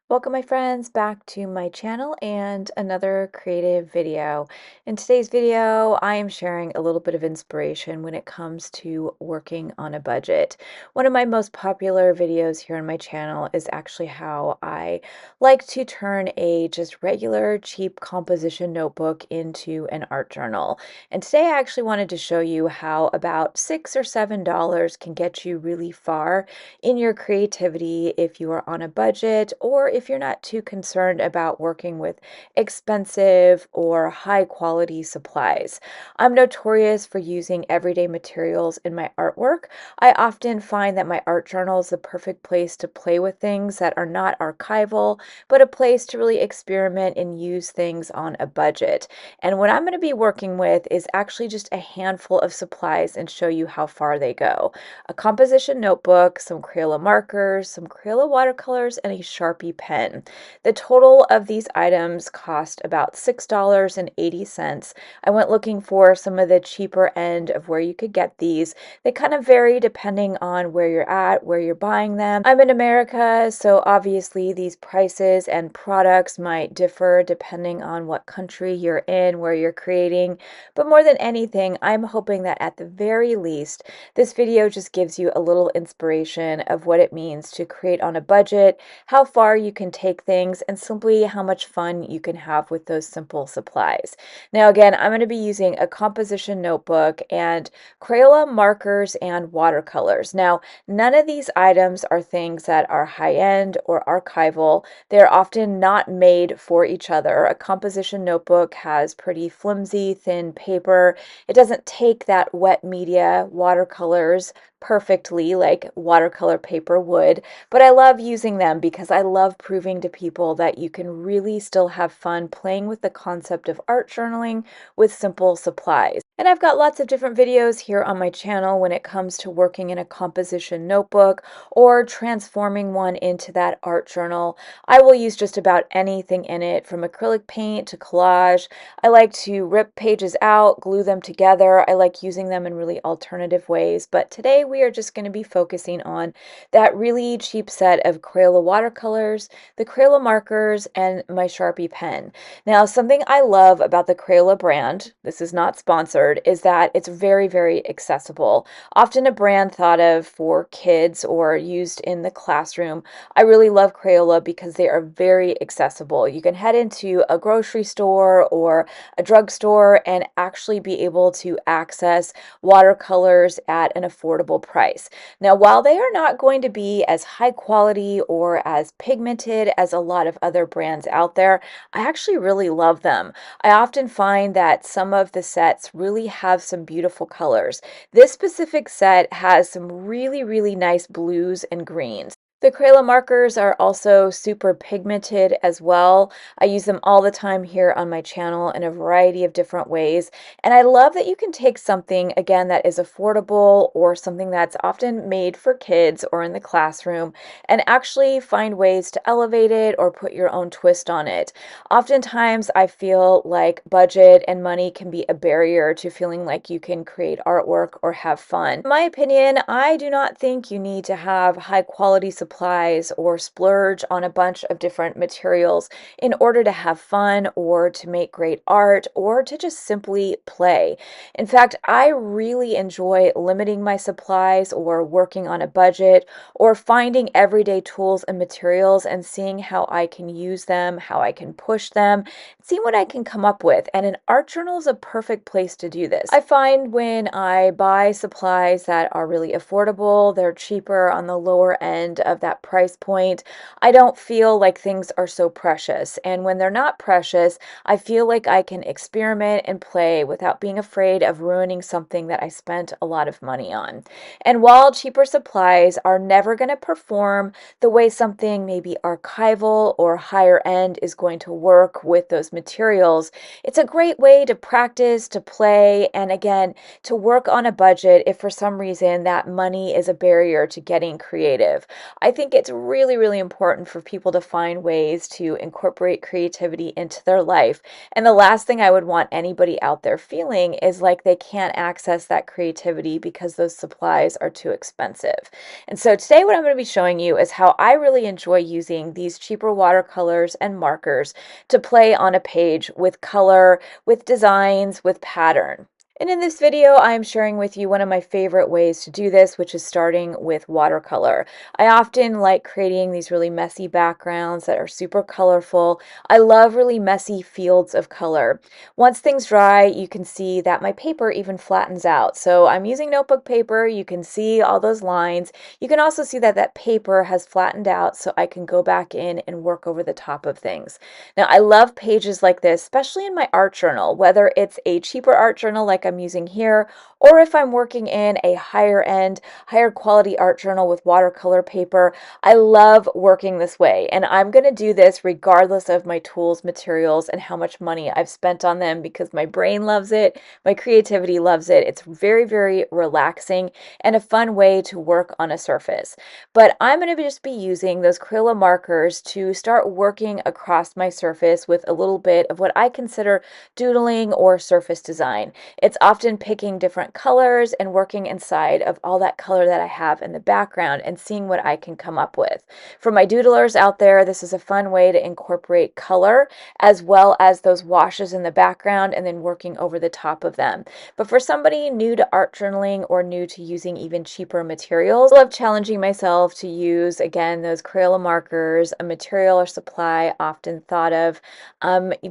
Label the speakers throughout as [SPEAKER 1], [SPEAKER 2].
[SPEAKER 1] Welcome my friends back to my channel and another creative video. In today's video, I am sharing a little bit of inspiration when it comes to working on a budget. One of my most popular videos here on my channel is actually how I like to turn a just regular cheap composition notebook into an art journal. And today I actually wanted to show you how about $6 or $7 can get you really far in your creativity if you are on a budget or if you're not too concerned about working with expensive or high quality supplies. I'm notorious for using everyday materials in my artwork. I often find that my art journal is the perfect place to play with things that are not archival, but a place to really experiment and use things on a budget. And what I'm going to be working with is actually just a handful of supplies and show you how far they go. A composition notebook, some Crayola markers, some Crayola watercolors, and a Sharpie pen. The total of these items cost about $6.80. I went looking for some of the cheaper end of where you could get these. They kind of vary depending on where you're at, where you're buying them. I'm in America, so obviously these prices and products might differ depending on what country you're in, where you're creating. But more than anything, I'm hoping that at the very least, this video just gives you a little inspiration of what it means to create on a budget, how far you can take things, and simply how much fun you can have with those simple supplies. Now, again, I'm going to be using a composition notebook and Crayola markers and watercolors. Now, none of these items are things that are high-end or archival. They're often not made for each other. A composition notebook has pretty flimsy, thin paper. It doesn't take that wet media, watercolors perfectly like watercolor paper would, but I love using them because I love proving to people that you can really still have fun playing with the concept of art journaling with simple supplies. And I've got lots of different videos here on my channel when it comes to working in a composition notebook or transforming one into that art journal. I will use just about anything in it, from acrylic paint to collage. I like to rip pages out, glue them together. I like using them in really alternative ways, but today we are just going to be focusing on that really cheap set of Crayola watercolors, the Crayola markers, and my Sharpie pen. Now, something I love about the Crayola brand, this is not sponsored, is that it's very, very accessible. Often a brand thought of for kids or used in the classroom. I really love Crayola because they are very accessible. You can head into a grocery store or a drugstore and actually be able to access watercolors at an affordable price. Now, while they are not going to be as high quality or as pigmented as a lot of other brands out there, I actually really love them. I often find that some of the sets really have some beautiful colors. This specific set has some really, really nice blues and greens. The Crayola markers are also super pigmented as well. I use them all the time here on my channel in a variety of different ways. And I love that you can take something, again, that is affordable or something that's often made for kids or in the classroom and actually find ways to elevate it or put your own twist on it. Oftentimes, I feel like budget and money can be a barrier to feeling like you can create artwork or have fun. In my opinion, I do not think you need to have high quality supplies or splurge on a bunch of different materials in order to have fun or to make great art or to just simply play. In fact, I really enjoy limiting my supplies or working on a budget or finding everyday tools and materials and seeing how I can use them, how I can push them, see what I can come up with. And an art journal is a perfect place to do this. I find when I buy supplies that are really affordable, they're cheaper on the lower end of that price point, I don't feel like things are so precious. And when they're not precious, I feel like I can experiment and play without being afraid of ruining something that I spent a lot of money on. And while cheaper supplies are never going to perform the way something maybe archival or higher end is going to work with those materials, it's a great way to practice, to play, and again, to work on a budget if for some reason that money is a barrier to getting creative. I think it's really, really important for people to find ways to incorporate creativity into their life. And the last thing I would want anybody out there feeling is like they can't access that creativity because those supplies are too expensive. And so today what I'm going to be showing you is how I really enjoy using these cheaper watercolors and markers to play on a page with color, with designs, with pattern. And in this video, I'm sharing with you one of my favorite ways to do this, which is starting with watercolor. I often like creating these really messy backgrounds that are super colorful. I love really messy fields of color. Once things dry, you can see that my paper even flattens out. So I'm using notebook paper. You can see all those lines. You can also see that that paper has flattened out so I can go back in and work over the top of things. Now, I love pages like this, especially in my art journal, whether it's a cheaper art journal like I'm using here, or if I'm working in a higher end, higher quality art journal with watercolor paper. I love working this way, and I'm going to do this regardless of my tools, materials, and how much money I've spent on them because my brain loves it, my creativity loves it. It's very, very relaxing and a fun way to work on a surface. But I'm going to just be using those Crayola markers to start working across my surface with a little bit of what I consider doodling or surface design. It's often picking different colors and working inside of all that color that I have in the background and seeing what I can come up with. For my doodlers out there, this is a fun way to incorporate color as well as those washes in the background and then working over the top of them. But for somebody new to art journaling or new to using even cheaper materials, I love challenging myself to use, again, those Crayola markers, a material or supply often thought of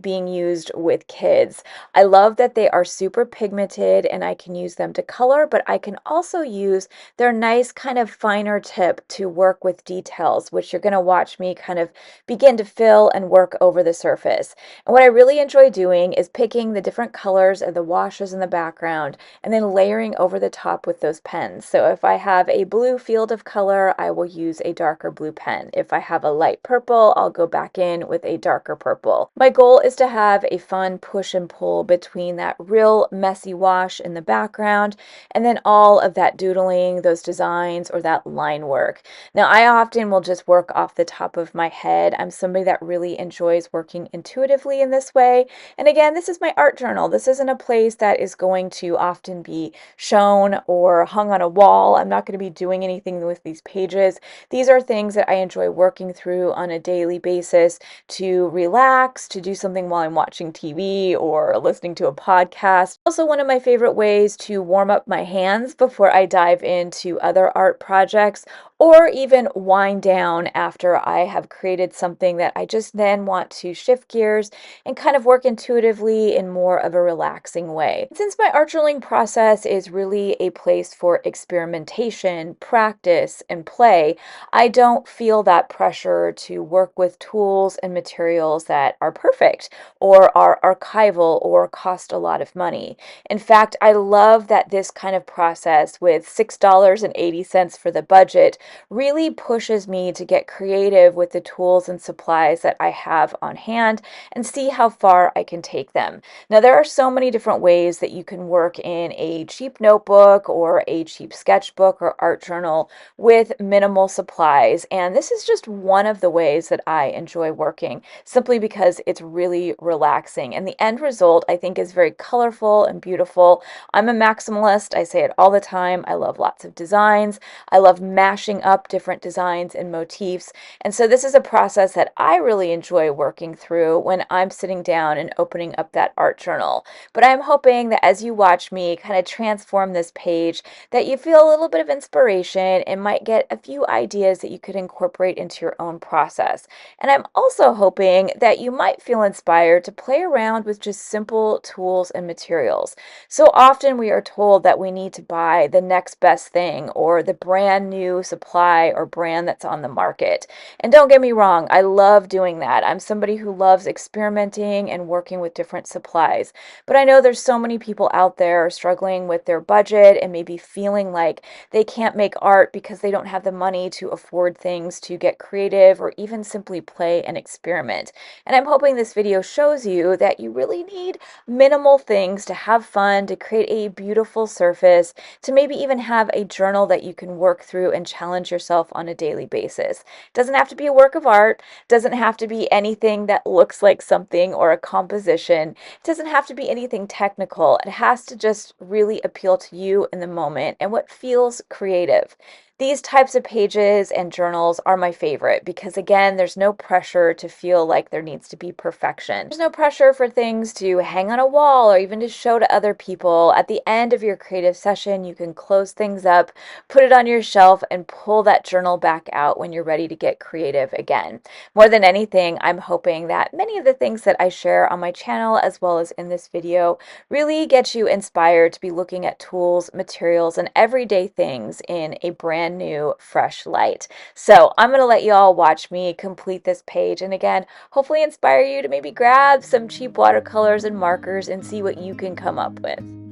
[SPEAKER 1] being used with kids. I love that they are super pigmented and I can use them to color, but I can also use their nice kind of finer tip to work with details, which you're going to watch me kind of begin to fill and work over the surface. And what I really enjoy doing is picking the different colors of the washes in the background and then layering over the top with those pens. So if I have a blue field of color, I will use a darker blue pen. If I have a light purple, I'll go back in with a darker purple. My goal is to have a fun push and pull between that real messy wash in the background and then all of that doodling, those designs, or that line work. Now, I often will just work off the top of my head. I'm somebody that really enjoys working intuitively in this way. And again, this is my art journal. This isn't a place that is going to often be shown or hung on a wall. I'm not going to be doing anything with these pages. These are things that I enjoy working through on a daily basis to relax, to do something while I'm watching TV or listening to a podcast. Also, one of my favorite ways to warm up my hands before I dive into other art projects or even wind down after I have created something that I just then want to shift gears and kind of work intuitively in more of a relaxing way. Since my art journaling process is really a place for experimentation, practice, and play, I don't feel that pressure to work with tools and materials that are perfect or are archival or cost a lot of money. In fact, I love that this kind of process with $6.80 for the budget really pushes me to get creative with the tools and supplies that I have on hand and see how far I can take them. Now, there are so many different ways that you can work in a cheap notebook or a cheap sketchbook or art journal with minimal supplies, and this is just one of the ways that I enjoy working simply because it's really relaxing, and the end result I think is very colorful and beautiful. I'm a maximalist. I say it all the time. I love lots of designs. I love mashing up different designs and motifs, and so this is a process that I really enjoy working through when I'm sitting down and opening up that art journal. But I'm hoping that as you watch me kind of transform this page, that you feel a little bit of inspiration and might get a few ideas that you could incorporate into your own process. And I'm also hoping that you might feel inspired to play around with just simple tools and materials. So often we are told that we need to buy the next best thing or the brand new supply or brand that's on the market. And don't get me wrong, I love doing that. I'm somebody who loves experimenting and working with different supplies. But I know there's so many people out there struggling with their budget and maybe feeling like they can't make art because they don't have the money to afford things to get creative or even simply play and experiment. And I'm hoping this video shows you that you really need minimal things to have fun, to create a beautiful surface, to maybe even have a journal that you can work through and challenge challenge yourself on a daily basis. It doesn't have to be a work of art, doesn't have to be anything that looks like something or a composition. It doesn't have to be anything technical. It has to just really appeal to you in the moment and what feels creative. These types of pages and journals are my favorite because, again, there's no pressure to feel like there needs to be perfection. There's no pressure for things to hang on a wall or even to show to other people. At the end of your creative session, you can close things up, put it on your shelf, and pull that journal back out when you're ready to get creative again. More than anything, I'm hoping that many of the things that I share on my channel as well as in this video really get you inspired to be looking at tools, materials, and everyday things in a brand new, fresh light. So I'm going to let you all watch me complete this page, and again, hopefully inspire you to maybe grab some cheap watercolors and markers and see what you can come up with.